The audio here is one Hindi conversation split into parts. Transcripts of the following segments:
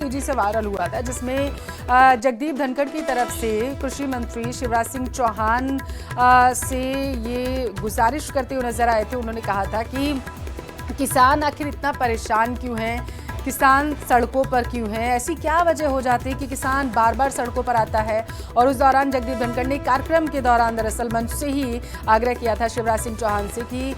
तेजी से वायरल हुआ था, जिसमें जगदीप धनखड़ की तरफ से कृषि मंत्री शिवराज सिंह चौहान से ये गुजारिश करते हुए नजर आए थे। उन्होंने कहा था कि किसान आखिर इतना परेशान क्यों हैं, किसान सड़कों पर क्यों हैं, ऐसी क्या वजह हो जाती है कि किसान बार बार सड़कों पर आता है। और उस दौरान जगदीप धनखड़ ने कार्यक्रम के दौरान दरअसल मंच से ही आग्रह किया था शिवराज सिंह चौहान से कि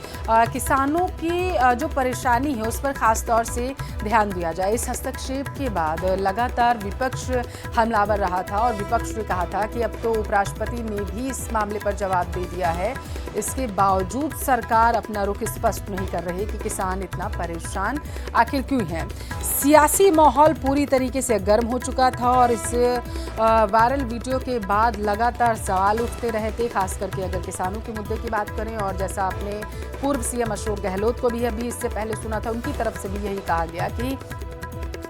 किसानों की जो परेशानी है उस पर खास तौर से ध्यान दिया जाए। इस हस्तक्षेप के बाद लगातार विपक्ष हमलावर रहा था और विपक्ष ने कहा था कि अब तो उपराष्ट्रपति ने भी इस मामले पर जवाब दे दिया है, इसके बावजूद सरकार अपना रुख स्पष्ट नहीं कर रही कि किसान इतना परेशान आखिर क्यों है। सियासी माहौल पूरी तरीके से गर्म हो चुका था और इस वायरल वीडियो के बाद लगातार सवाल उठते रहे थे, खास करके अगर किसानों के मुद्दे की बात करें। और जैसा आपने पूर्व सीएम अशोक गहलोत को भी अभी इससे पहले सुना था, उनकी तरफ से भी यही कहा गया कि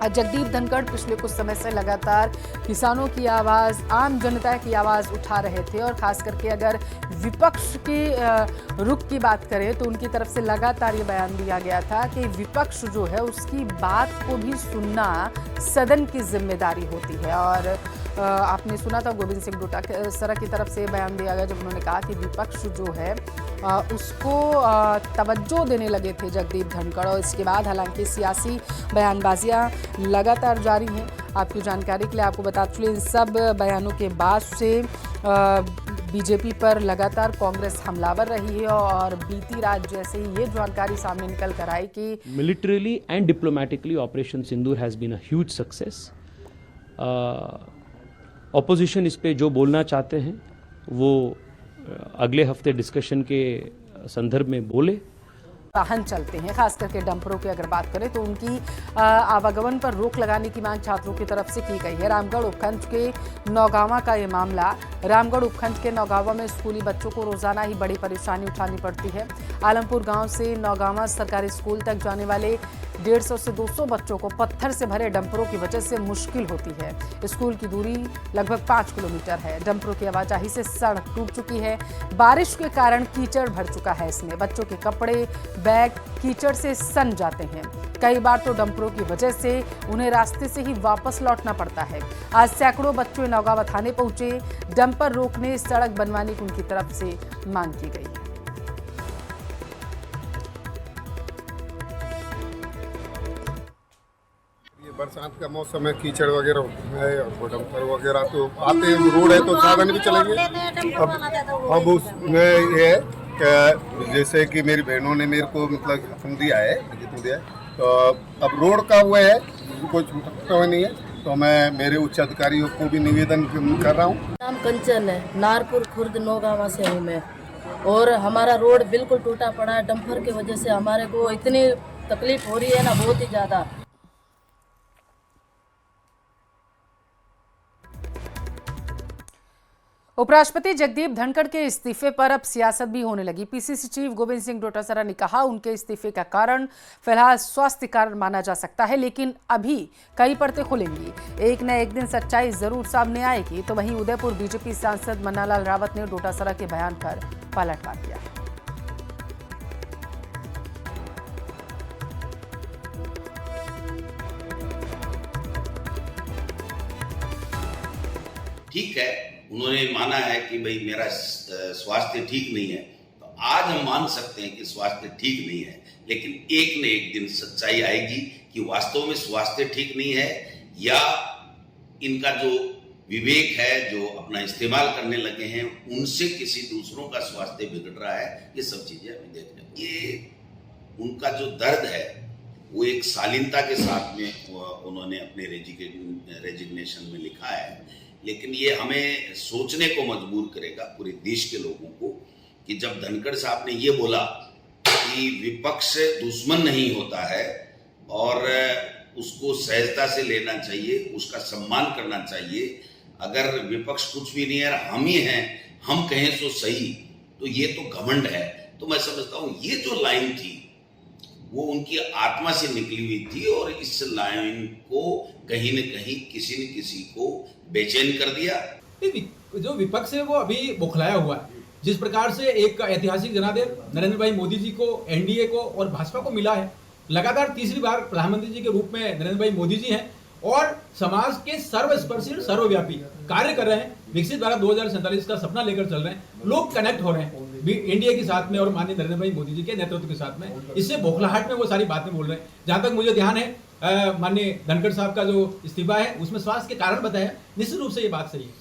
जगदीप धनखड़ पिछले कुछ समय से लगातार किसानों की आवाज़, आम जनता की आवाज़ उठा रहे थे। और खास करके अगर विपक्ष के रुख की बात करें तो उनकी तरफ से लगातार ये बयान दिया गया था कि विपक्ष जो है उसकी बात को भी सुनना सदन की जिम्मेदारी होती है। और आपने सुना था गोविंद सिंह डोटासरा की तरफ से बयान दिया गया जब उन्होंने कहा कि विपक्ष जो है उसको तवज्जो देने लगे थे जगदीप धनखड़। और इसके बाद हालांकि सियासी बयानबाजियां लगातार जारी हैं। आपकी जानकारी के लिए आपको बता चुके इन सब बयानों के बाद से बीजेपी पर लगातार कांग्रेस हमलावर रही है। और बीती रात जैसे ही ये जानकारी सामने निकल कर आई कि militarily and diplomatically operation Sindoor has been a huge success. Opposition इस पे जो बोलना चाहते हैं वो अगले हफ्ते डिस्कशन के संदर्भ में बोले। वाहन चलते हैं, खास करके डंपरों की अगर बात करें तो उनकी आवागमन पर रोक लगाने की मांग छात्रों की तरफ से की गई है। रामगढ़ उपखंड के नौगावा का ये मामला, रामगढ़ उपखंड के नौगावा में स्कूली बच्चों को रोजाना ही बड़ी परेशानी उठानी पड़ती है। आलमपुर गांव से नौगावा सरकारी स्कूल तक जाने वाले 150 से 200 बच्चों को पत्थर से भरे डंपरों की वजह से मुश्किल होती है। स्कूल की दूरी लगभग 5 किलोमीटर है। डंपरों की आवाजाही से सड़क टूट चुकी है। बारिश के कारण कीचड़ भर चुका है इसमें। बच्चों के कपड़े, बैग कीचड़ से सन जाते हैं। कई बार तो डंपरों की वजह से उन्हें रास्ते से ही वापस लौटना पड़ता है। आज सैकड़ों बच्चे नौगावा थाने पहुंचे। डंपर रोकने, सड़क बनवाने की उनकी तरफ से मांग की गई है। बरसात का मौसम है, कीचड़ वगैरह है और डंपर वगैरह तो आते हैं, रोड है तो साधन भी चलेंगे। अब उसमें ये है कि जैसे कि मेरी बहनों ने मेरे को मतलब हुक्म दिया है, तो अब रोड का वो है, कुछ तो नहीं है, तो मैं मेरे उच्च अधिकारियों को भी निवेदन कर रहा हूँ। नाम कंचन है, नारपुर खुर्द नौगावा से हूँ मैं। और हमारा रोड बिल्कुल टूटा पड़ा है। डंपर की वजह से हमारे को इतनी तकलीफ हो रही है ना, बहुत ही ज़्यादा। उपराष्ट्रपति जगदीप धनखड़ के इस्तीफे पर अब सियासत भी होने लगी। पीसीसी चीफ गोविंद सिंह डोटासरा ने कहा उनके इस्तीफे का कारण फिलहाल स्वास्थ्य कारण माना जा सकता है, लेकिन अभी कई परतें खुलेंगी। एक न एक दिन सच्चाई जरूर सामने आएगी। तो वहीं उदयपुर बीजेपी सांसद मन्नालाल रावत ने डोटासरा के बयान पर पलटवार किया। ठीक है, उन्होंने माना है कि भाई मेरा स्वास्थ्य ठीक नहीं है, तो आज हम मान सकते हैं कि स्वास्थ्य ठीक नहीं है। लेकिन एक न एक दिन सच्चाई आएगी कि वास्तव में स्वास्थ्य ठीक नहीं है या इनका जो विवेक है, जो अपना इस्तेमाल करने लगे हैं, उनसे किसी दूसरों का स्वास्थ्य बिगड़ रहा है। ये सब चीजें हमें देख रहे हैं। ये उनका जो दर्द है वो एक शालीनता के साथ में उन्होंने अपने रेजिग्नेशन में लिखा है। लेकिन ये हमें सोचने को मजबूर करेगा पूरे देश के लोगों को कि जब धनखड़ साहब ने ये बोला कि विपक्ष दुश्मन नहीं होता है और उसको सहजता से लेना चाहिए, उसका सम्मान करना चाहिए। अगर विपक्ष कुछ भी नहीं है, हम ही हैं, हम कहें सो सही, तो ये तो घमंड है। तो मैं समझता हूँ ये जो लाइन थी वो उनकी आत्मा से निकली हुई थी और इस लाइन को कहीं न कहीं किसी न किसी को बेचैन कर दिया। जो विपक्ष है वो अभी बौखलाया हुआ है। जिस प्रकार से एक ऐतिहासिक जनादेश नरेंद्र भाई मोदी जी को, एनडीए को और भाजपा को मिला है, लगातार तीसरी बार प्रधानमंत्री जी के रूप में नरेंद्र भाई मोदी जी हैं और समाज के सर्वस्पर्शी और सर्वव्यापी कार्य कर रहे हैं। विकसित भारत 2047 का सपना लेकर चल रहे हैं। लोग कनेक्ट हो रहे हैं इंडिया के साथ में और माननीय नरेंद्र भाई मोदी जी के नेतृत्व के साथ में। इससे बौखलाहट में वो सारी बातें बोल रहे हैं। जहां तक मुझे ध्यान है, माननीय धनखड़ साहब का जो इस्तीफा है उसमें स्वास्थ्य के कारण बताया, निश्चित रूप से ये बात सही है।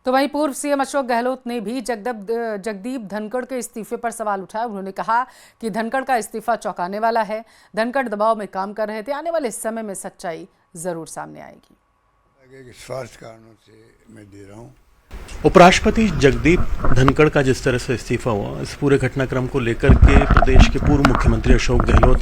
तो वहीं पूर्व सीएम अशोक गहलोत ने भी जगदीप धनखड़ के इस्तीफे पर सवाल उठाया। उन्होंने कहा कि धनखड़ का इस्तीफा चौंकाने वाला है। धनखड़ दबाव में काम कर रहे थे, आने वाले समय में सच्चाई जरूर सामने आएगी। स्वास्थ्य कारणों से मैं दे रहा हूँ। उपराष्ट्रपति जगदीप धनखड़ का जिस तरह से इस्तीफा हुआ, इस पूरे घटनाक्रम को लेकर के प्रदेश के पूर्व मुख्यमंत्री अशोक गहलोत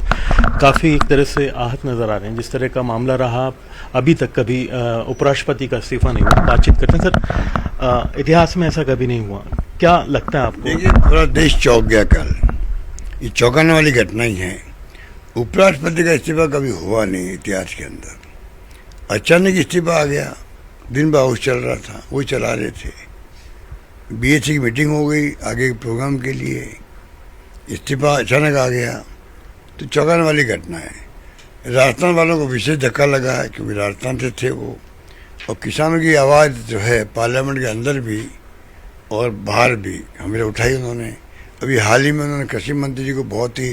काफ़ी एक तरह से आहत नजर आ रहे हैं। जिस तरह का मामला रहा, अभी तक कभी उपराष्ट्रपति का इस्तीफा नहीं हुआ। बातचीत करते हैं सर, इतिहास में ऐसा कभी नहीं हुआ, क्या लगता है आपको? देखिए, पूरा देश चौंक गया कल। ये चौंकाने वाली घटना ही है। उपराष्ट्रपति का इस्तीफा कभी हुआ नहीं इतिहास के अंदर। अचानक इस्तीफा आ गया। दिन भर हाउस चल रहा था, वो चला रहे थे। बीएससी की मीटिंग हो गई आगे के प्रोग्राम के लिए, इस्तीफा अचानक आ गया, तो चौंकाने वाली घटना है। राजस्थान वालों को विशेष धक्का लगा है क्योंकि राजस्थान से थे वो, और किसानों की आवाज़ जो है पार्लियामेंट के अंदर भी और बाहर भी हमें उठाई उन्होंने। अभी हाल ही में उन्होंने कृषि मंत्री जी को बहुत ही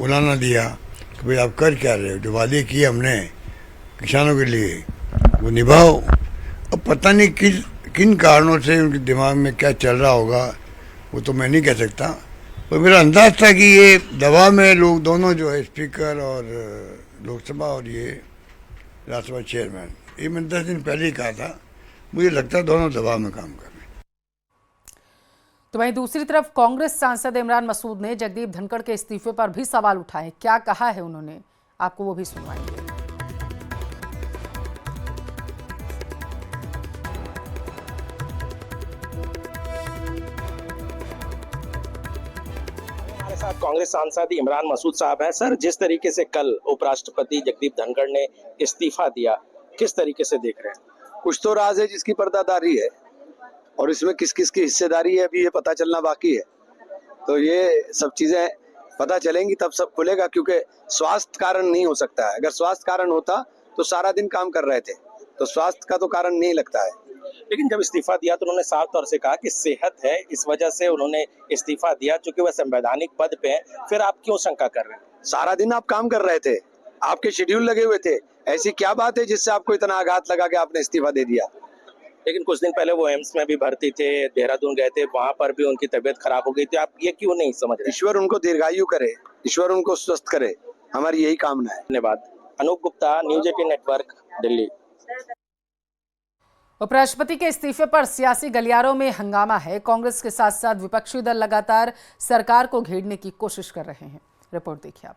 उलाना दिया कि भाई आप कर क्या रहे हो, जो वादे किए हमने किसानों के लिए वो निभाओ। अब पता नहीं किन कारणों से उनके दिमाग में क्या चल रहा होगा, वो तो मैं नहीं कह सकता। पर मेरा अंदाज था कि ये दबाव में लोग दोनों जो है, स्पीकर और लोकसभा और ये राज्यसभा चेयरमैन, ये मैंने 10 दिन पहले ही कहा था, मुझे लगता है दोनों दबाव में काम कर रहे हैं। तो वहीं दूसरी तरफ कांग्रेस सांसद इमरान मसूद ने जगदीप धनखड़ के इस्तीफे पर भी सवाल उठाए। क्या कहा है उन्होंने, आपको वो भी सुनवाएंगे। साथ कांग्रेस सांसद इमरान मसूद साहब हैं। सर, जिस तरीके से कल उपराष्ट्रपति जगदीप धनखड़ ने इस्तीफा दिया, किस तरीके से देख रहे हैं? कुछ तो राज है जिसकी पर्दादारी है, और इसमें किस किस की हिस्सेदारी है अभी ये पता चलना बाकी है। तो ये सब चीजें पता चलेंगी तब सब खुलेगा, क्योंकि स्वास्थ्य कारण नहीं हो सकता है। अगर स्वास्थ्य कारण होता तो सारा दिन काम कर रहे थे, तो स्वास्थ्य का तो कारण नहीं लगता है। लेकिन जब इस्तीफा दिया तो उन्होंने साफ तौर से कहा कि सेहत है, इस वजह से उन्होंने इस्तीफा दिया, चूंकि वह संवैधानिक पद पे हैं। फिर आप क्यों शंका कर रहे हैं? सारा दिन आप काम कर रहे थे, आपके शेड्यूल लगे हुए थे। ऐसी क्या बात है जिससे आपको इतना आघात लगा कि आपने इस्तीफा दे दिया? लेकिन कुछ दिन पहले वो एम्स में भी भर्ती थे, देहरादून गए थे, वहां पर भी उनकी तबीयत खराब हो गई थी। आप ये क्यों नहीं समझ रहे? ईश्वर उनको दीर्घायु करे, ईश्वर उनको स्वस्थ करे, हमारी यही कामना है। धन्यवाद। Anup Gupta, news 18 network, Delhi. उपराष्ट्रपति के इस्तीफे पर सियासी गलियारों में हंगामा है। कांग्रेस के साथ साथ विपक्षी दल लगातार सरकार को घेरने की कोशिश कर रहे हैं। रिपोर्ट देखिए आप।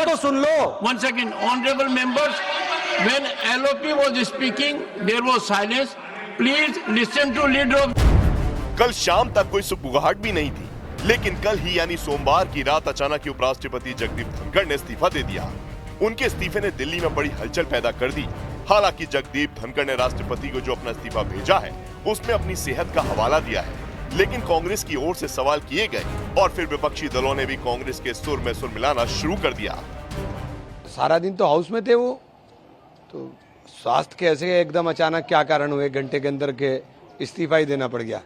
तो सुन लो। One second, honorable members, when LOP was speaking, there was silence. Please listen to leader of. कल शाम तक कोई सुबुगाहट भी नहीं थी, लेकिन कल ही यानी सोमवार की रात अचानक ही उपराष्ट्रपति जगदीप धनखड़ ने इस्तीफा दे दिया। उनके इस्तीफे ने दिल्ली में बड़ी हलचल पैदा कर दी। हालांकि जगदीप धनखड़ ने राष्ट्रपति को जो अपना इस्तीफा भेजा है, उसमें अपनी सेहत का हवाला दिया है, लेकिन कांग्रेस की ओर से सवाल किए गए और फिर विपक्षी दलों ने भी कांग्रेस के सुर में सुर मिलाना शुरू कर दिया। सारा दिन तो हाउस में थे वो, तो स्वास्थ्य कैसे एकदम अचानक क्या कारण हुए, घंटे के अंदर के इस्तीफा ही देना पड़ गया।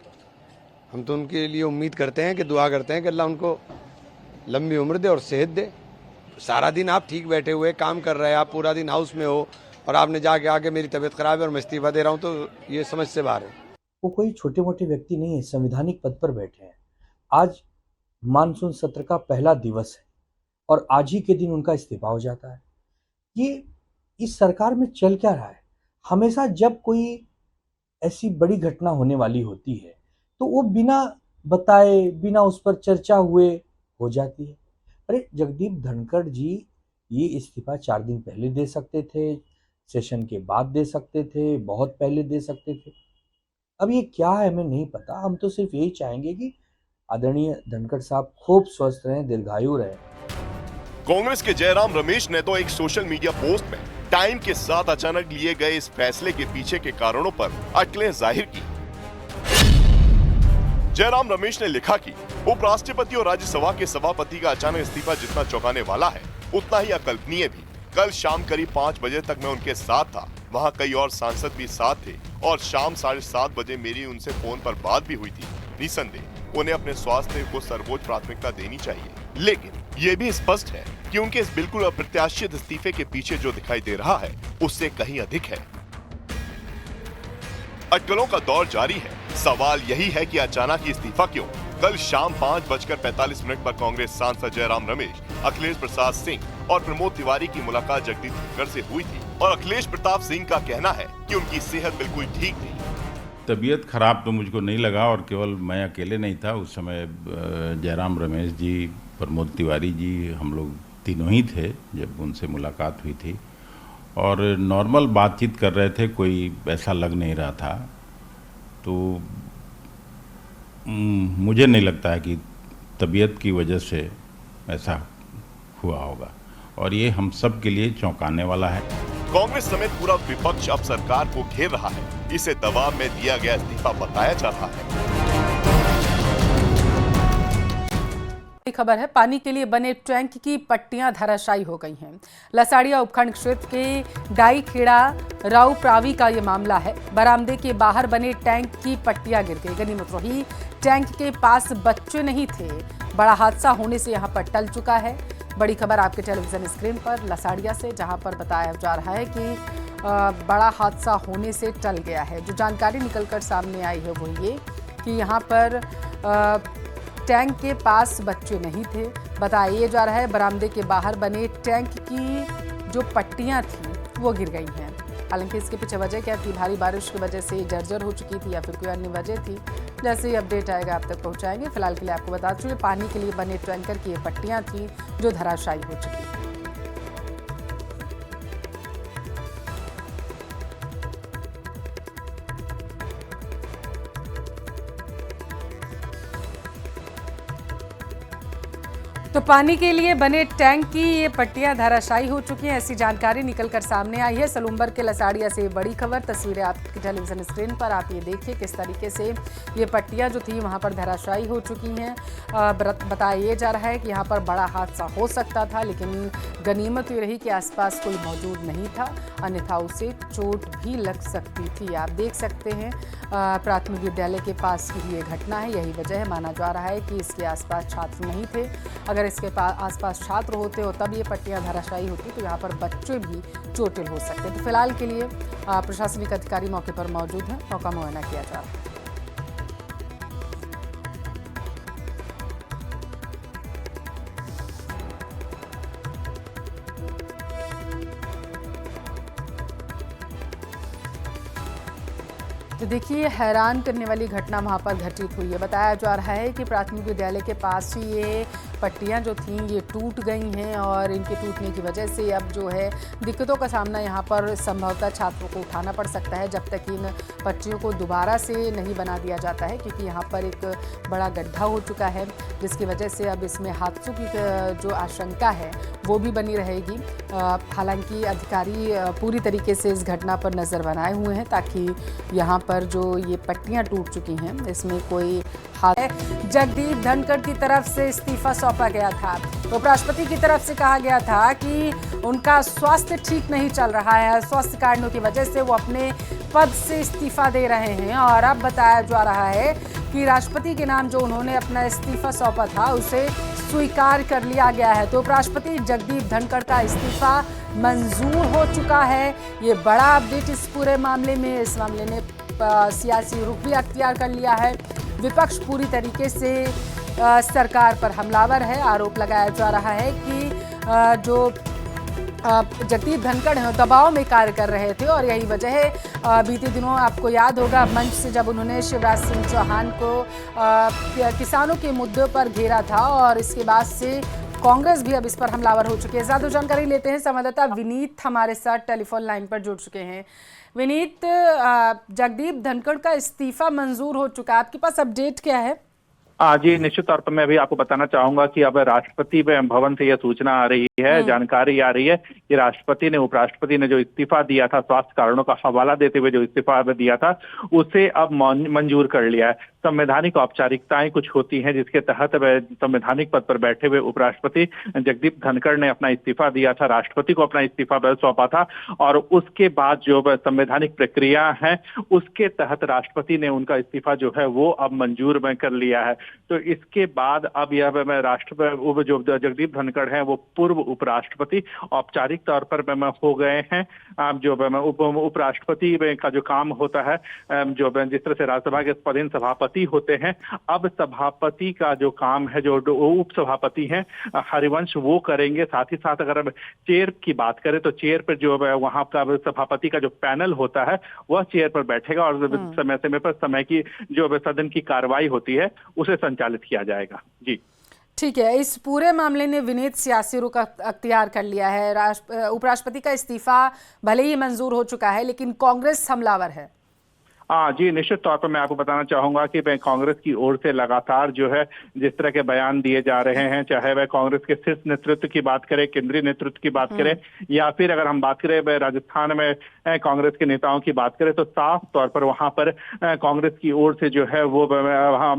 हम तो उनके लिए उम्मीद करते हैं कि दुआ करते हैं कि अल्लाह उनको लंबी उम्र दे और सेहत दे। सारा दिन आप ठीक बैठे हुए काम कर रहे हैं, आप पूरा दिन हाउस में हो और आपने जाके आके मेरी तबीयत खराब है और मैं इस्तीफा दे रहा हूँ, तो ये समझ से बाहर है। वो कोई छोटे मोटे व्यक्ति नहीं है, संवैधानिक पद पर बैठे हैं। आज मानसून सत्र का पहला दिवस है और आज ही के दिन उनका इस्तीफा हो जाता है। ये इस सरकार में चल क्या रहा है? हमेशा जब कोई ऐसी बड़ी घटना होने वाली होती है तो वो बिना बताए, बिना उस पर चर्चा हुए हो जाती है। अरे जगदीप धनखड़ जी ये इस्तीफा 4 दिन पहले दे सकते थे, सेशन के बाद दे सकते थे, बहुत पहले दे सकते थे। अब ये क्या है हमें नहीं पता। हम तो सिर्फ यही चाहेंगे कि आदरणीय धनखड़ साहब खूब स्वस्थ रहें, दीर्घायु रहें। कांग्रेस के जयराम रमेश ने तो एक सोशल मीडिया पोस्ट में टाइम के साथ अचानक लिए गए इस फैसले के पीछे के कारणों पर अटकलें जाहिर की। जयराम रमेश ने लिखा कि उपराष्ट्रपति और राज्यसभा के सभापति का अचानक इस्तीफा जितना चौंकाने वाला है, उतना ही अकल्पनीय भी। कल शाम करीब 5 बजे तक मैं उनके साथ था। वहाँ कई और सांसद भी साथ थे और शाम 7:30 बजे मेरी उनसे फोन पर बात भी हुई थी। निसंदेह उन्हें अपने स्वास्थ्य को सर्वोच्च प्राथमिकता देनी चाहिए, लेकिन ये भी स्पष्ट है कि उनके इस बिल्कुल अप्रत्याशित इस्तीफे के पीछे जो दिखाई दे रहा है उससे कहीं अधिक है। अटकलों का दौर जारी है। सवाल यही है कि अचानक इस्तीफा क्यों? कल शाम 5:45 पर कांग्रेस सांसद जयराम रमेश, अखिलेश प्रसाद सिंह और प्रमोद तिवारी की मुलाकात जगदीप धनखड़ से हुई थी और अखिलेश प्रताप सिंह का कहना है कि उनकी सेहत बिल्कुल ठीक नहीं। तबीयत खराब तो मुझको नहीं लगा और केवल मैं अकेले नहीं था उस समय। जयराम रमेश जी, प्रमोद तिवारी जी, हम लोग तीनों ही थे जब उनसे मुलाकात हुई थी और नॉर्मल बातचीत कर रहे थे, कोई ऐसा लग नहीं रहा था। तो मुझे नहीं लगता है कि तबीयत की वजह से ऐसा हुआ होगा और ये हम सब के लिए चौंकाने वाला है। कांग्रेस समेत पूरा विपक्ष अब सरकार को घेर रहा है। इसे दबाव में दिया गया इस्तीफा बताया जा रहा है। खबर है, पानी के लिए बने टैंक की पट्टियां धराशायी हो गई हैं। लसाड़िया उपखंड क्षेत्र के डाईखेड़ा राउप्रावी का ये मामला है। बरामदे के बाहर बने टैंक की पट्टियां गिर गई। गनीमत रही टैंक के पास बच्चे नहीं थे। बड़ा हादसा होने से यहां पर टल चुका है। बड़ी खबर आपके टेलीविजन स्क्रीन पर लसाड़िया से, जहां पर बताया जा रहा है कि बड़ा हादसा होने से टल गया है। जो जानकारी निकलकर सामने आई है वो ये कि यहाँ पर टैंक के पास बच्चे नहीं थे। बताया जा रहा है बरामदे के बाहर बने टैंक की जो पट्टियां थी वो गिर गई हैं। हालांकि इसके पीछे वजह क्या थी, भारी बारिश की वजह से जर्जर हो चुकी थी या फिर कोई अन्य वजह थी, जैसे ही अपडेट आएगा आप तक पहुंचाएंगे। फिलहाल के लिए आपको बता चुके पानी के लिए बने टैंकर की ये पट्टियां थी जो धराशायी हो चुकी थी। तो पानी के लिए बने टैंक की ये पट्टियां धराशायी हो चुकी हैं, ऐसी जानकारी निकलकर सामने आई है। सलूम्बर के लसाड़िया से बड़ी खबर, तस्वीरें आपकी टेलीविजन स्क्रीन पर, आप ये देखिए किस तरीके से ये पट्टियां जो थी वहां पर धराशायी हो चुकी हैं। बताया जा रहा है कि यहाँ पर बड़ा हादसा हो सकता था, लेकिन गनीमत ये रही कि आसपास कोई मौजूद नहीं था, अन्यथा उसे चोट भी लग सकती थी। आप देख सकते हैं प्राथमिक विद्यालय के पास की ये घटना है। यही वजह है, माना जा रहा है कि इसके आसपास छात्र नहीं थे। अगर इसके आसपास छात्र होते हो तब ये पट्टियां धराशायी होती तो यहाँ पर बच्चे भी चोटिल हो सकते। तो फिलहाल के लिए प्रशासनिक अधिकारी मौके पर मौजूद हैं, मौका मुआयना किया जा रहा है। तो देखिए, हैरान करने वाली घटना वहाँ पर घटित हुई है। बताया जा रहा है कि प्राथमिक विद्यालय के पास ही ये पट्टियाँ जो थीं ये टूट गई हैं और इनके टूटने की वजह से अब जो है दिक्कतों का सामना यहाँ पर संभवतः छात्रों को उठाना पड़ सकता है, जब तक इन पट्टियों को दोबारा से नहीं बना दिया जाता है, क्योंकि यहाँ पर एक बड़ा गड्ढा हो चुका है, जिसकी वजह से अब इसमें हादसों की जो आशंका है वो भी बनी रहेगी। हालांकि अधिकारी पूरी तरीके से इस घटना पर नज़र बनाए हुए हैं ताकि यहाँ पर जो ये पट्टियाँ टूट चुकी हैं इसमें कोई जगदीप धनखड़ की तरफ से इस्तीफा सौंपा गया था। उपराष्ट्रपति की तरफ से कहा गया था कि उनका स्वास्थ्य ठीक नहीं चल रहा है, स्वास्थ्य कारणों की वजह से वो अपने पद से इस्तीफा दे रहे हैं। और अब बताया जा रहा है कि राष्ट्रपति के नाम जो उन्होंने अपना इस्तीफा सौंपा था उसे स्वीकार कर लिया गया है। तो उपराष्ट्रपति जगदीप धनखड़ का इस्तीफा मंजूर हो चुका है। ये बड़ा अपडेट इस पूरे मामले में, इस मामले ने सियासी रुख भी अख्तियार कर लिया है। विपक्ष पूरी तरीके से सरकार पर हमलावर है। आरोप लगाया जा रहा है कि जो जगदीप धनखड़ हैं दबाव में कार्य कर रहे थे और यही वजह है बीते दिनों आपको याद होगा मंच से जब उन्होंने शिवराज सिंह चौहान को किसानों के मुद्दों पर घेरा था और इसके बाद से कांग्रेस भी अब इस पर हमलावर हो चुकी है। ज़्यादा जानकारी लेते हैं, संवाददाता विनीत हमारे साथ टेलीफोन लाइन पर जुड़ चुके हैं। विनीत, जगदीप धनखड़ का इस्तीफा मंजूर हो चुका है, आपके पास अपडेट क्या है? जी निश्चित तौर पर मैं भी आपको बताना चाहूंगा कि अब राष्ट्रपति भवन से यह सूचना आ रही है, जानकारी आ रही है कि राष्ट्रपति ने उपराष्ट्रपति ने जो इस्तीफा दिया था, स्वास्थ्य कारणों का हवाला देते हुए जो इस्तीफा दिया था, उसे अब मंजूर कर लिया है। संवैधानिक औपचारिकताएं कुछ होती हैं जिसके तहत संवैधानिक पद पर बैठे हुए उपराष्ट्रपति जगदीप धनखड़ ने अपना इस्तीफा दिया था, राष्ट्रपति को अपना इस्तीफा सौंपा था और उसके बाद जो संवैधानिक प्रक्रिया है उसके तहत राष्ट्रपति ने उनका इस्तीफा जो है वो अब मंजूर कर लिया है। तो इसके बाद अब यह राष्ट्रपति जो जगदीप धनखड़ हैं वो पूर्व उपराष्ट्रपति औपचारिक तौर पर हो गए हैं। जो उपराष्ट्रपति का जो काम होता है, जो जिस तरह से राज्यसभा के पदेन सभापति होते हैं, अब सभापति का जो काम है, जो उप सभापति हैं हरिवंश, वो करेंगे। साथ ही साथ अगर चेयर की बात करें तो चेयर पर जो वहां का सभापति का जो पैनल होता है वह चेयर पर बैठेगा और समय समय पर समय की जो सदन की कार्रवाई होती है उसे संचालित किया जाएगा। जी ठीक है, इस पूरे मामले ने विनीत सियासी रुख अख्तियार कर लिया है। उपराष्ट्रपति का इस्तीफा भले ही मंजूर हो चुका है लेकिन कांग्रेस हमलावर है। जी निश्चित तौर पर मैं आपको बताना चाहूंगा कि कांग्रेस की ओर से लगातार जो है जिस तरह के बयान दिए जा रहे हैं, चाहे वह कांग्रेस के शीर्ष नेतृत्व की बात करें, केंद्रीय नेतृत्व की बात करें, या फिर अगर हम बात करें राजस्थान में कांग्रेस के नेताओं की बात करें, तो साफ तौर पर वहां पर कांग्रेस की ओर से जो है वो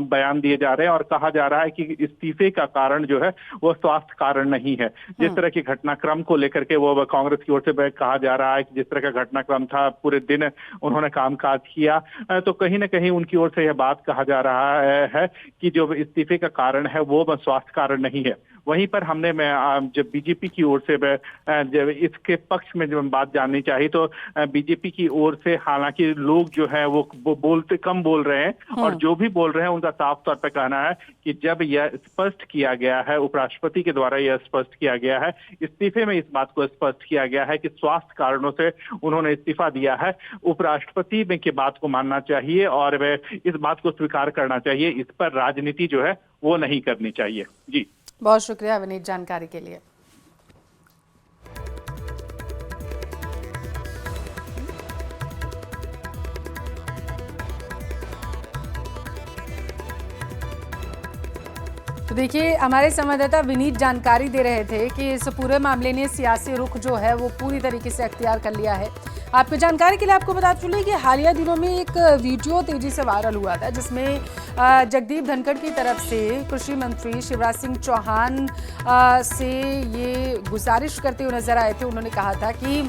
बयान दिए जा रहे हैं और कहा जा रहा है कि इस्तीफे का कारण जो है वो स्वास्थ्य कारण नहीं है। जिस तरह के घटनाक्रम को लेकर के वो कांग्रेस की ओर से कहा जा रहा है कि जिस तरह का घटनाक्रम था, पूरे दिन उन्होंने कामकाज किया, तो कहीं ना कहीं उनकी ओर से यह बात कहा जा रहा है कि जो इस्तीफे का कारण है वो स्वास्थ्य कारण नहीं है। वहीं पर हमने जब बीजेपी की ओर से जब इसके पक्ष में जब बात जाननी चाहिए तो बीजेपी की ओर से हालांकि लोग जो है वो कम बोल रहे हैं और जो भी बोल रहे हैं उनका साफ तौर पर कहना है कि जब यह स्पष्ट किया गया है, उपराष्ट्रपति के द्वारा यह स्पष्ट किया गया है, इस्तीफे में इस बात को स्पष्ट किया गया है कि स्वास्थ्य कारणों से उन्होंने इस्तीफा दिया है, उपराष्ट्रपति की बात को मानना चाहिए और वे इस बात को स्वीकार करना चाहिए। इस पर राजनीति जो है वो नहीं करनी चाहिए। जी बहुत शुक्रिया विनीत जानकारी के लिए। तो देखिए, हमारे संवाददाता विनीत जानकारी दे रहे थे कि इस पूरे मामले ने सियासी रुख जो है वो पूरी तरीके से अख्तियार कर लिया है। आपकी जानकारी के लिए आपको बता चुके कि हालिया दिनों में एक वीडियो तेजी से वायरल हुआ था जिसमें जगदीप धनखड़ की तरफ से कृषि मंत्री शिवराज सिंह चौहान से ये गुजारिश करते हुए नजर आए थे। उन्होंने कहा था कि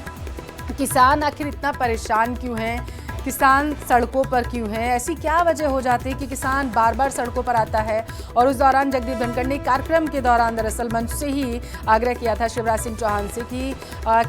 किसान आखिर इतना परेशान क्यों हैं, किसान सड़कों पर क्यों हैं, ऐसी क्या वजह हो जाती है कि किसान बार बार सड़कों पर आता है। और उस दौरान जगदीप धनखड़ ने कार्यक्रम के दौरान दरअसल मंच से ही आग्रह किया था शिवराज सिंह चौहान से कि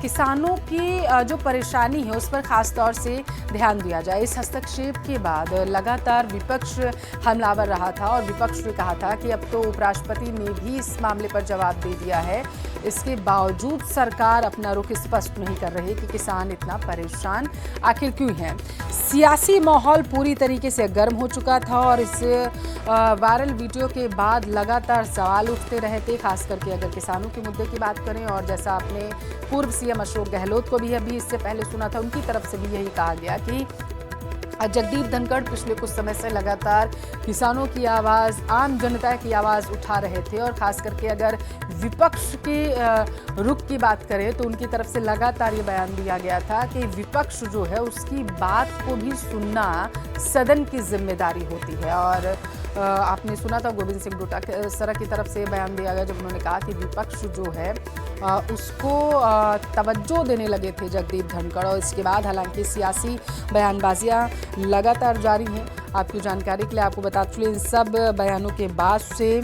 किसानों की जो परेशानी है उस पर खास तौर से ध्यान दिया जाए। इस हस्तक्षेप के बाद लगातार विपक्ष हमलावर रहा था और विपक्ष ने कहा था कि अब तो उपराष्ट्रपति ने भी इस मामले पर जवाब दे दिया है, इसके बावजूद सरकार अपना रुख स्पष्ट नहीं कर रही कि किसान इतना परेशान आखिर क्यों है। सियासी माहौल पूरी तरीके से गर्म हो चुका था और इस वायरल वीडियो के बाद लगातार सवाल उठते रहे थे, खास करके अगर किसानों के मुद्दे की बात करें। और जैसा आपने पूर्व सीएम अशोक गहलोत को भी अभी इससे पहले सुना था, उनकी तरफ से भी यही कहा गया कि जगदीप धनखड़ पिछले कुछ समय से लगातार किसानों की आवाज़, आम जनता की आवाज़ उठा रहे थे। और ख़ास करके अगर विपक्ष के रुख की बात करें तो उनकी तरफ से लगातार ये बयान दिया गया था कि विपक्ष जो है उसकी बात को भी सुनना सदन की जिम्मेदारी होती है। और आपने सुना था गोविंद सिंह डोटासरा की तरफ से बयान दिया गया जब उन्होंने कहा कि विपक्ष जो है उसको तवज्जो देने लगे थे जगदीप धनखड़। और इसके बाद हालांकि सियासी बयानबाजियां लगातार जारी हैं। आपकी जानकारी के लिए आपको बता चुके इन सब बयानों के बाद से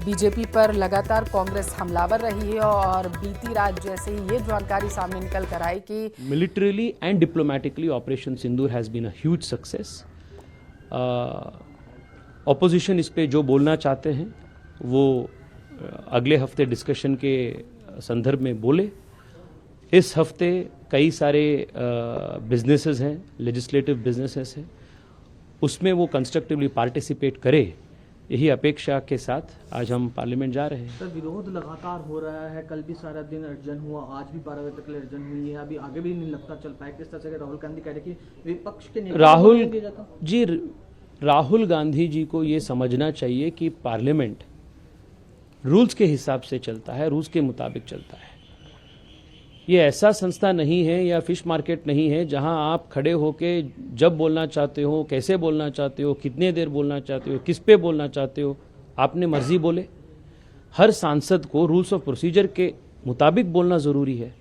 बीजेपी पर लगातार कांग्रेस हमलावर रही है और बीती रात जैसे ही ये जानकारी सामने निकल कर आई कि militarily and diplomatically operation Sindoor has been a huge success. Opposition इस पे जो बोलना चाहते हैं वो अगले हफ्ते डिस्कशन के संदर्भ में बोले। इस हफ्ते कई सारे बिजनेसेस हैं, लेजिस्लेटिव बिजनेसेस हैं, उसमें वो कंस्ट्रक्टिवली पार्टिसिपेट करे, यही अपेक्षा के साथ आज हम पार्लियामेंट जा रहे हैं। सर, विरोध लगातार हो रहा है, कल भी सारा दिन अर्जन हुआ, आज भी 12 बजे तक अर्जन हुई है, अभी आगे भी नहीं लगता चल पाए। किस तरह से राहुल गांधी कह रहे कि विपक्ष के राहुल गांधी जी को ये समझना चाहिए कि पार्लियामेंट रूल्स के हिसाब से चलता है, रूल्स के मुताबिक चलता है। ये ऐसा संस्था नहीं है या फिश मार्केट नहीं है जहां आप खड़े होके जब बोलना चाहते हो, कैसे बोलना चाहते हो, कितने देर बोलना चाहते हो, किस पे बोलना चाहते हो, आपने मर्जी बोले। हर सांसद को रूल्स ऑफ प्रोसीजर के मुताबिक बोलना ज़रूरी है।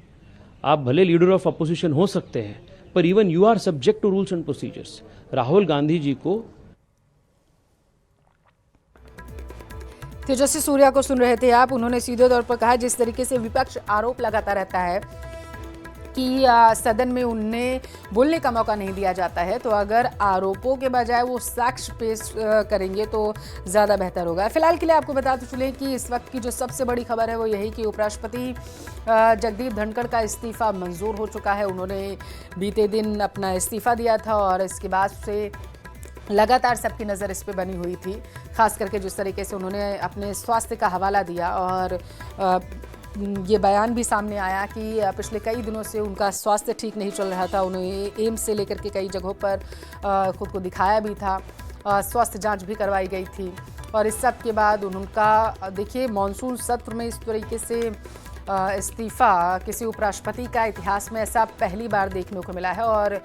आप भले लीडर ऑफ अपोजिशन हो सकते हैं, पर even you are subject to rules and procedures. Rahul Gandhi ji को तेजस्वी सूर्या को सुन रहे थे आप। उन्होंने सीधे तौर पर कहा, जिस तरीके से विपक्ष आरोप लगाता रहता है कि सदन में उन्हें बोलने का मौका नहीं दिया जाता है, तो अगर आरोपों के बजाय वो साक्ष्य पेश करेंगे तो ज़्यादा बेहतर होगा। फिलहाल के लिए आपको बताते चलें कि इस वक्त की जो सबसे बड़ी खबर है वो यही कि उपराष्ट्रपति जगदीप धनखड़ का इस्तीफा मंजूर हो चुका है। उन्होंने बीते दिन अपना इस्तीफा दिया था और इसके बाद से लगातार सबकी नज़र इस पे बनी हुई थी, खास करके जिस तरीके से उन्होंने अपने स्वास्थ्य का हवाला दिया और ये बयान भी सामने आया कि पिछले कई दिनों से उनका स्वास्थ्य ठीक नहीं चल रहा था। उन्हें एम्स से लेकर के कई जगहों पर खुद को दिखाया भी था, स्वास्थ्य जांच भी करवाई गई थी और इस सब के बाद उनका देखिए मानसून सत्र में इस तरीके से इस्तीफा किसी उपराष्ट्रपति का इतिहास में ऐसा पहली बार देखने को मिला है और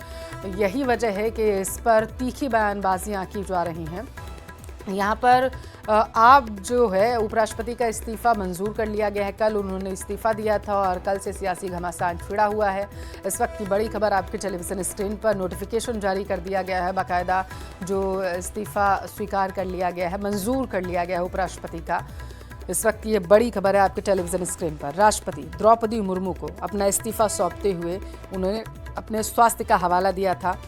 यही वजह है कि इस पर तीखी बयानबाजियां की जा रही हैं। यहाँ पर आप जो है उपराष्ट्रपति का इस्तीफा मंजूर कर लिया गया है। कल उन्होंने इस्तीफा दिया था और कल से सियासी घमासान छिड़ा हुआ है। इस वक्त की बड़ी खबर आपके टेलीविजन स्क्रीन पर नोटिफिकेशन जारी कर दिया गया है, बाकायदा जो इस्तीफा स्वीकार कर लिया गया है, मंजूर कर लिया गया है उपराष्ट्रपति का। इस वक्त ये बड़ी खबर है आपके टेलीविजन स्क्रीन पर। राष्ट्रपति द्रौपदी मुर्मू को अपना इस्तीफा सौंपते हुए उन्होंने अपने स्वास्थ्य का हवाला दिया था।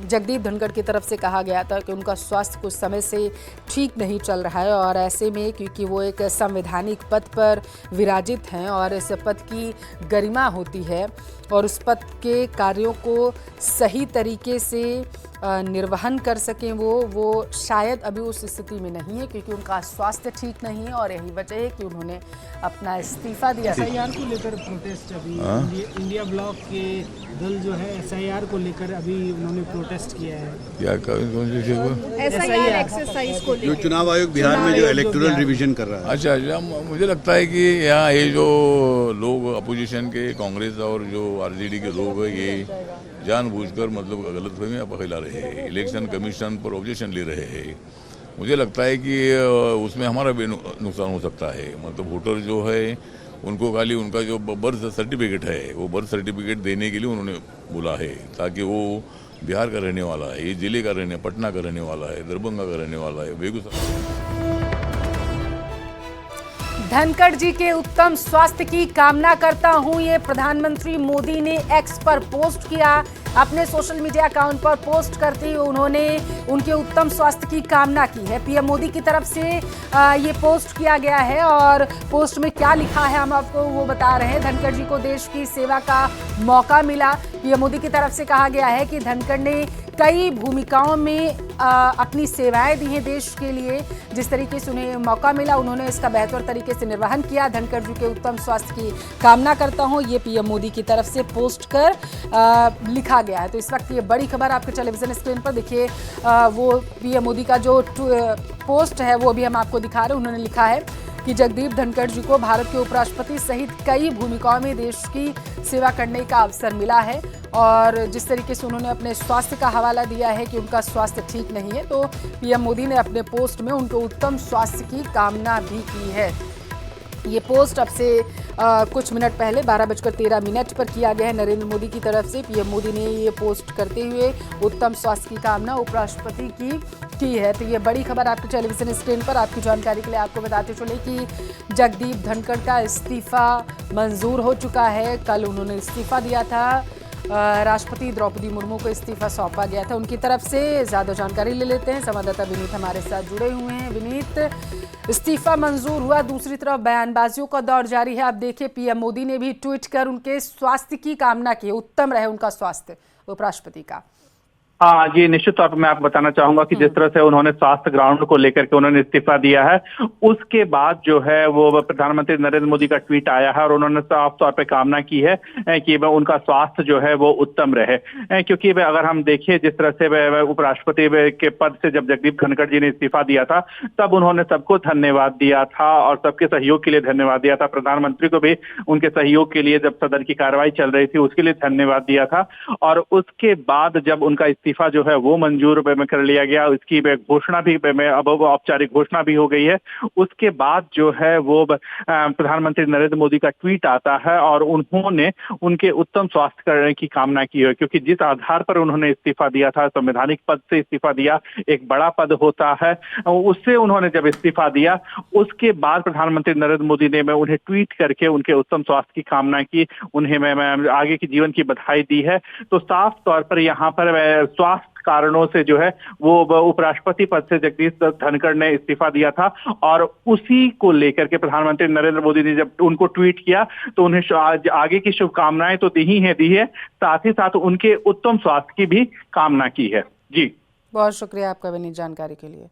जगदीप धनखड़ की तरफ से कहा गया था कि उनका स्वास्थ्य कुछ समय से ठीक नहीं चल रहा है और ऐसे में क्योंकि वो एक संवैधानिक पद पर विराजित हैं और इस पद की गरिमा होती है और उस पद के कार्यों को सही तरीके से निर्वहन कर सकें वो शायद अभी उस स्थिति में नहीं है क्योंकि उनका स्वास्थ्य ठीक नहीं है और यही वजह है कि उन्होंने अपना इस्तीफा दिया। SIR को लेकर प्रोटेस्ट अभी इंडिया ब्लॉक के दल जो है SIR को लेकर अभी उन्होंने प्रोटेस्ट किया है। क्या SIR एक्सरसाइज को जो चुनाव आयोग बिहार में जो इलेक्टोरल रिवीजन कर रहा है। अच्छा, मुझे लगता है कि यहाँ ये जो लोग अपोजिशन के कांग्रेस और जो RJD के लोग हैं ये जानबूझकर मतलब गलतफहमियां फैला रहे हैं, इलेक्शन कमीशन पर ऑब्जेक्शन ले रहे हैं। मुझे लगता है कि उसमें हमारा भी नुकसान हो सकता है। मतलब वोटर जो है उनको खाली उनका जो बर्थ सर्टिफिकेट है वो बर्थ सर्टिफिकेट देने के लिए उन्होंने बोला है ताकि वो बिहार का रहने वाला है, ये जिले का रहने, पटना का रहने वाला है, दरभंगा का रहने वाला है, बेगूसराय। धनखड़ जी के उत्तम स्वास्थ्य की कामना करता हूं, ये प्रधानमंत्री मोदी ने एक्स पर पोस्ट किया। अपने सोशल मीडिया अकाउंट पर पोस्ट करते हुए उन्होंने उनके उत्तम स्वास्थ्य की कामना की है। पीएम मोदी की तरफ से ये पोस्ट किया गया है और पोस्ट में क्या लिखा है हम आपको वो बता रहे हैं। धनखड़ जी को देश की सेवा का मौका मिला। पीएम मोदी की तरफ से कहा गया है कि धनखड़ ने कई भूमिकाओं में अपनी सेवाएं दी हैं देश के लिए। जिस तरीके से उन्हें मौका मिला उन्होंने इसका बेहतर तरीके से निर्वहन किया। धनखड़ जी के उत्तम स्वास्थ्य की कामना करता हूं, ये पीएम मोदी की तरफ से पोस्ट कर लिखा गया है। तो इस वक्त ये बड़ी खबर आपके टेलीविजन स्क्रीन पर देखिए, वो पीएम मोदी का जो पोस्ट है वो भी हम आपको दिखा रहे हैं। उन्होंने लिखा है कि जगदीप धनखड़ जी को भारत के उपराष्ट्रपति सहित कई भूमिकाओं में देश की सेवा करने का अवसर मिला है और जिस तरीके से उन्होंने अपने स्वास्थ्य का हवाला दिया है कि उनका स्वास्थ्य ठीक नहीं है, तो पीएम मोदी ने अपने पोस्ट में उनके उत्तम स्वास्थ्य की कामना भी की है। ये पोस्ट अब से कुछ मिनट पहले 12:13 पर किया गया है नरेंद्र मोदी की तरफ से। पीएम मोदी ने ये पोस्ट करते हुए उत्तम स्वास्थ्य की कामना उपराष्ट्रपति की है। तो ये बड़ी खबर आपके टेलीविजन स्क्रीन पर आपकी जानकारी के लिए आपको बताते चले कि जगदीप धनखड़ का इस्तीफा मंजूर हो चुका है। कल उन्होंने इस्तीफा दिया था, राष्ट्रपति द्रौपदी मुर्मू को इस्तीफा सौंपा गया था उनकी तरफ से। ज़्यादा जानकारी ले लेते हैं, संवाददाता विनीत हमारे साथ जुड़े हुए हैं। विनीत, इस्तीफा मंजूर हुआ, दूसरी तरफ बयानबाजियों का दौर जारी है। आप देखिए पीएम मोदी ने भी ट्वीट कर उनके स्वास्थ्य की कामना की, उत्तम रहे उनका स्वास्थ्य उपराष्ट्रपति का। हाँ जी, निश्चित तौर पर मैं आपको बताना चाहूंगा कि जिस तरह से उन्होंने स्वास्थ्य ग्राउंड को लेकर के उन्होंने इस्तीफा दिया है, उसके बाद जो है वो प्रधानमंत्री नरेंद्र मोदी का ट्वीट आया है और उन्होंने साफ तौर पे कामना की है कि उनका स्वास्थ्य जो है वो उत्तम रहे, क्योंकि अगर हम देखें जिस तरह से उपराष्ट्रपति के पद से जब जगदीप धनखड़ जी ने इस्तीफा दिया था तब उन्होंने सबको धन्यवाद दिया था और सबके सहयोग के लिए धन्यवाद दिया था। प्रधानमंत्री को भी उनके सहयोग के लिए जब सदन की कार्रवाई चल रही थी उसके लिए धन्यवाद दिया था और उसके बाद जब उनका इस्तीफा जो है वो मंजूर कर लिया गया, इसकी घोषणा भी अब औपचारिक घोषणा भी हो गई है। उसके बाद जो है वो प्रधानमंत्री नरेंद्र मोदी का ट्वीट आता है और उन्होंने उनके उत्तम स्वास्थ्य करने की कामना की है, क्योंकि जिस आधार पर उन्होंने इस्तीफा दिया था, संवैधानिक पद से इस्तीफा दिया, एक बड़ा पद होता है, उससे उन्होंने जब इस्तीफा दिया उसके बाद प्रधानमंत्री नरेंद्र मोदी ने उन्हें ट्वीट करके उनके उत्तम स्वास्थ्य की कामना की, उन्हें मैं आगे की जीवन की बधाई दी है। तो साफ तौर पर यहाँ पर स्वास्थ्य कारणों से जो है वो उपराष्ट्रपति पद से जगदीप धनखड़ ने इस्तीफा दिया था और उसी को लेकर के प्रधानमंत्री नरेंद्र मोदी ने जब उनको ट्वीट किया तो उन्हें आगे की शुभकामनाएं तो दी है, साथ ही साथ उनके उत्तम स्वास्थ्य की भी कामना की है। जी, बहुत शुक्रिया आपका विनीत जानकारी के लिए।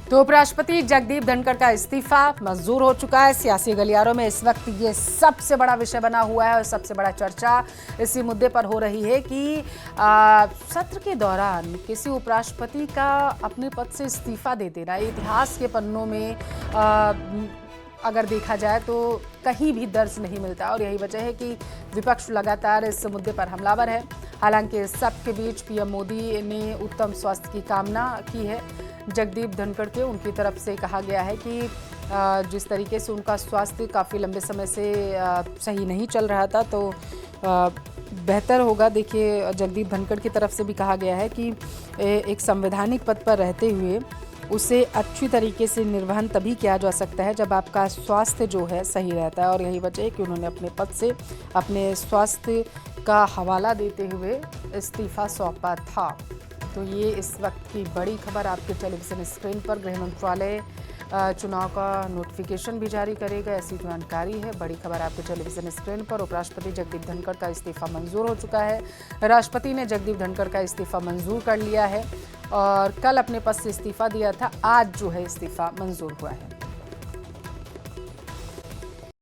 तो उपराष्ट्रपति जगदीप धनखड़ का इस्तीफा मंजूर हो चुका है। सियासी गलियारों में इस वक्त ये सबसे बड़ा विषय बना हुआ है और सबसे बड़ा चर्चा इसी मुद्दे पर हो रही है कि सत्र के दौरान किसी उपराष्ट्रपति का अपने पद से इस्तीफा दे देना इतिहास के पन्नों में अगर देखा जाए तो कहीं भी दर्ज नहीं मिलता और यही वजह है कि विपक्ष लगातार इस मुद्दे पर हमलावर है। हालांकि सबके बीच पीएम मोदी ने उत्तम स्वास्थ्य की कामना की है जगदीप धनखड़ के। उनकी तरफ से कहा गया है कि जिस तरीके से उनका स्वास्थ्य काफ़ी लंबे समय से सही नहीं चल रहा था तो बेहतर होगा। देखिए, जगदीप धनखड़ की तरफ से भी कहा गया है कि एक संवैधानिक पद पर रहते हुए उसे अच्छी तरीके से निर्वहन तभी किया जा सकता है जब आपका स्वास्थ्य जो है सही रहता है और यही वजह है कि उन्होंने अपने पद से अपने स्वास्थ्य का हवाला देते हुए इस्तीफा सौंपा था। तो ये इस वक्त की बड़ी खबर आपके टेलीविज़न स्क्रीन पर। गृह मंत्रालय चुनाव का नोटिफिकेशन भी जारी करेगा, ऐसी जानकारी है। बड़ी खबर आपके टेलीविज़न स्क्रीन पर। उपराष्ट्रपति जगदीप धनखड़ का इस्तीफा मंजूर हो चुका है। राष्ट्रपति ने जगदीप धनखड़ का इस्तीफा मंजूर कर लिया है और कल अपने पद से इस्तीफा दिया था, आज जो है इस्तीफा मंजूर हुआ है।